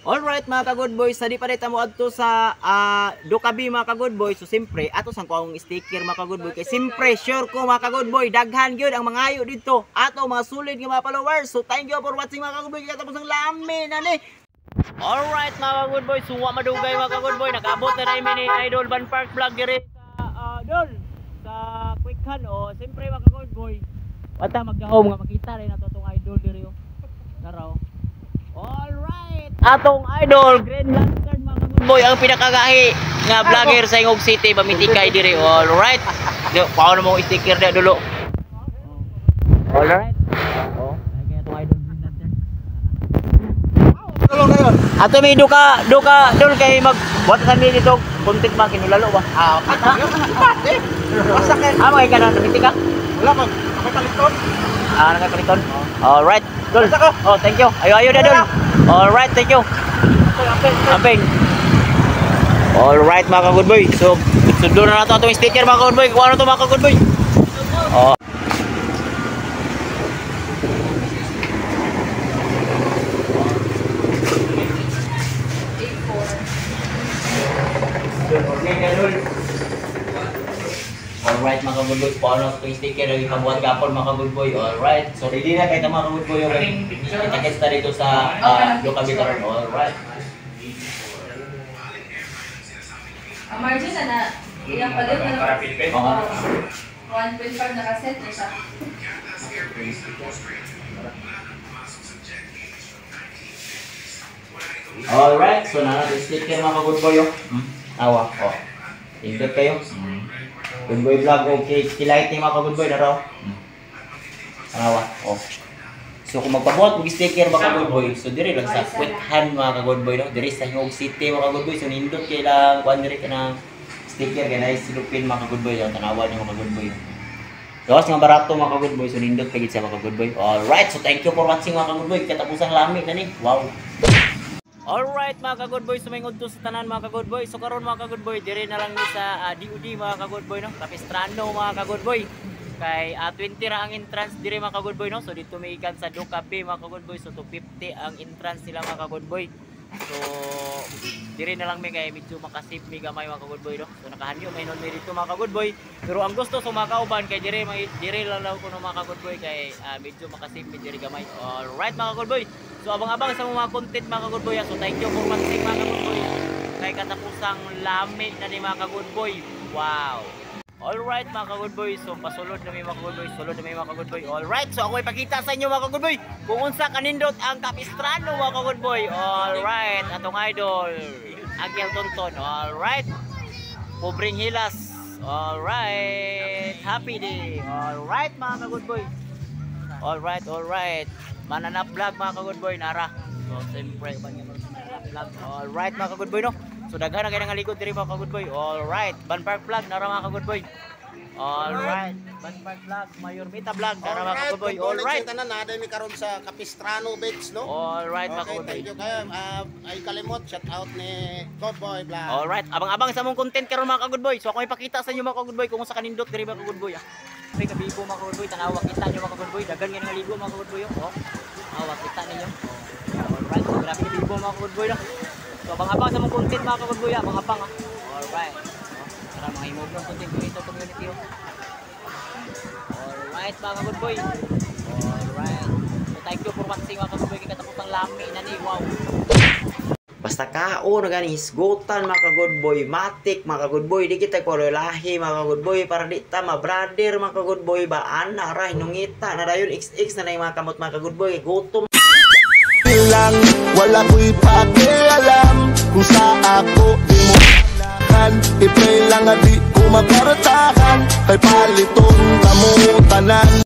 Alright mga ka-good boys, sa di pa rin mo adto sa Ducabi mga ka-good boys. So simpre, ato sang ko ang sticker mga ka-good boy. Kay simpre, sure ko mga ka-good boy, daghan gyud ang mga ayo dito. Ato mga solid nga mga followers. So thank you for watching mga ka-good boy. Katapos ang lami na ni. Alright mga ka-good boy, suwa madugay mga ka-good boy. Nag-abot na rin ni Idol Van Park Vlog diri sa Dol sa Quickhan o simpre mga ka-good boy. Wata magdahom nga makita rin nato tong Idol diri o. Tara o. Alright, atong idol Green Lantern mga ka-good boy ang pinakagahi nga vlogger sa Ingog City Bamitikay diri. Alright, paano mo sticker na dulo. Alright, oh kaya itong idol Green Lantern tulong ngayon ato may duka dol kay magbuhat kami dito content ba kinulalo ba masakit mga ka na namitika wala mag nakapaliton nakapaliton. Alright Dol. Oh, thank you. Ayo dah Dol. Alright, thank you. Amping. Alright mga ka-good boy. So, sundo na nato atong sticker mga ka-good boy. Kuha na to mga ka-good boy. Oh. Alright mga ka-good boy, paano sa itong sticker ang ikabuhat gapon mga ka-good boy. Alright, so ready na kayo mga ka-good boy. Itakits na dito sa Ducabi Tower. Alright. Margin na ilang palit na 1.5 na kaset isa. Alright, so na sticker mga ka-good boy. Awa, oh. Indot kayo. Good boy vlog, okay. Kilait ni mga ka-good boy na raw. Awa, oh. So kung magpabuhat mag sticker mga ka-good boy, so diri lang sa Quickhan mga ka-good boy, no? Diri sa Ingog City mga ka-good boy, so nindot kay lang kuan diri ka ng sticker kay na silupin mga ka-good boy, yung tanawan yung mga ka-good boy. Gawas nga barato mga ka-good boy, so nindot kay sa mga ka-good boy. Alright, so thank you for watching mga ka-good boy. Katapusang lami na ni. Wow. Alright mga ka-good boy, sumingod to sa tanan mga ka-good boy. So karon mga ka-good boy, dire na lang ni sa DOD mga ka-good boy, no? Capistrano mga ka-good boy. Kay 20 ra ang entrance dire mga ka-good boy, no? So dito may ikan sa Ducabi mga ka-good boy. So 250 ang entrance nila mga ka-good boy. So dire na lang may kay medyo makasip mi gamay mga ka-good boy, no? So nakahanyo may non dito mga ka-good boy. Pero ang gusto sa mga kauban kay dire lang law kuno mga ka-good boy kay medyo makasip mi dire gamay. Alright mga ka-good boy. So abang-abang sa mga content mga ka-good boy. So thank you for watching mga ka-good boy. Kay katapusang lami na ni mga ka-good boy. Wow. Alright mga ka-good boy. So pasulod na may mga ka-good boy. Sulod na may mga ka-good boy. Alright. So ako ipakita sa inyo mga ka-good boy kung unsa kanindot ang Capistrano mga ka-good boy. Alright. Atong idol Angel Tonton. Alright. Pobreng Hilas. Alright. Happy day. Alright mga ka-good boy. Alright. Mananap vlog mga ka-good boy, nara. So siyempre mananap vlog. Alright mga ka-good boy, no. So daghan na kay ngaligod diri mga ka-good boy. Alright, Van Park vlog nara mga ka-good boy. Alright, Van Park vlog, Mayor Mita vlog nara mga ka-good boy. Alright. Tanan na dai mi karon sa Capistrano Beach, no. Alright mga ka-good boy. Thank you kayo. Ay kalimot shout out ni Good Boy Vlog. Alright, abang-abang sa mong content karon mga ka-good boy. So ako ipakita sa inyo mga ka-good boy kung sa kanindot diri mga ka-good boy. May kabibo mga ka-good boy, tanawa kita nyo mga ka-good boy. Dagan nga nga ligo mga ka-good boy. Oh. Awak kita ninyo. Alright, so grabe kabibo mga ka-good boy. No? So abang-abang sa mong content mga ka-good boy. Abang-abang ha. Alright. Para mga imog ng content ko ito community. Alright mga ka-good boy. Alright. So thank you for watching mga ka-good boy. Katapos ang lami na ni. Wow. Basta kao na gani hisgutan mga ka-good boy, matik mga ka-good boy, di kita korelahi mga ka-good boy para di ta ma-brother mga ka-good boy ba ana ra hinungita na dayon XX na yung mga kamot mga ka-good boy gutom lang wala ko'y pakialam kung sa ako di mo kailangan i-pray lang at di ko magkaratahan kay paliton tamu tanan.